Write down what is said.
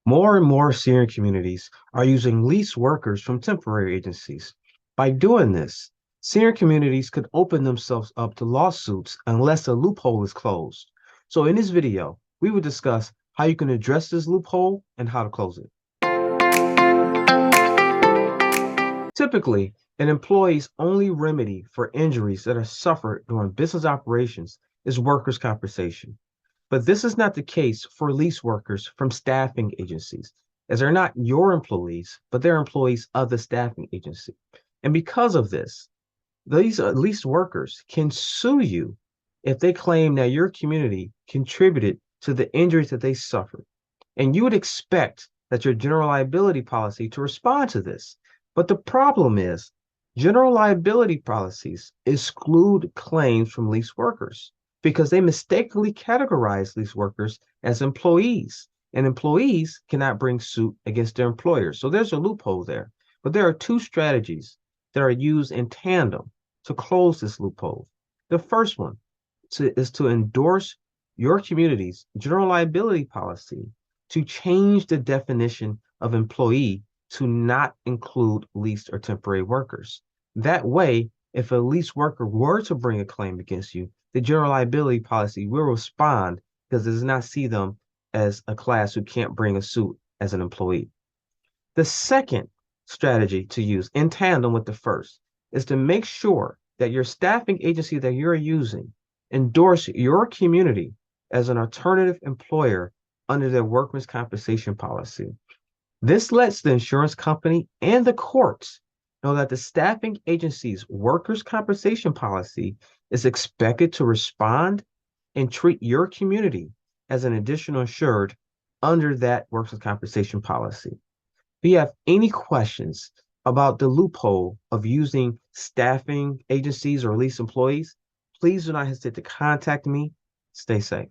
More and more senior communities are using leased workers from temporary agencies. By doing this, senior communities could open themselves up to lawsuits unless a loophole is closed. So in this video, we will discuss how you can address this loophole and how to close it. Typically, an employee's only remedy for injuries that are suffered during business operations is workers' compensation. But this is not the case for lease workers from staffing agencies, as they're not your employees, but they're employees of the staffing agency. And because of this, these leased workers can sue you if they claim that your community contributed to the injuries that they suffered. And you would expect that your general liability policy to respond to this. But the problem is, general liability policies exclude claims from leased workers because they mistakenly categorize leased workers as employees, and employees cannot bring suit against their employers. So there's a loophole there. But there are two strategies that are used in tandem to close this loophole. The first one is to endorse your community's general liability policy to change the definition of employee to not include leased or temporary workers. That way, if a leased worker were to bring a claim against you, the general liability policy will respond because it does not see them as a class who can't bring a suit as an employee. The second strategy to use in tandem with the first is to make sure that your staffing agency that you're using endorse your community as an alternative employer under their workers' compensation policy. This lets the insurance company and the courts know that the staffing agency's workers' compensation policy is expected to respond and treat your community as an additional insured under that workers' compensation policy. If you have any questions about the loophole of using staffing agencies or lease employees, please do not hesitate to contact me. Stay safe.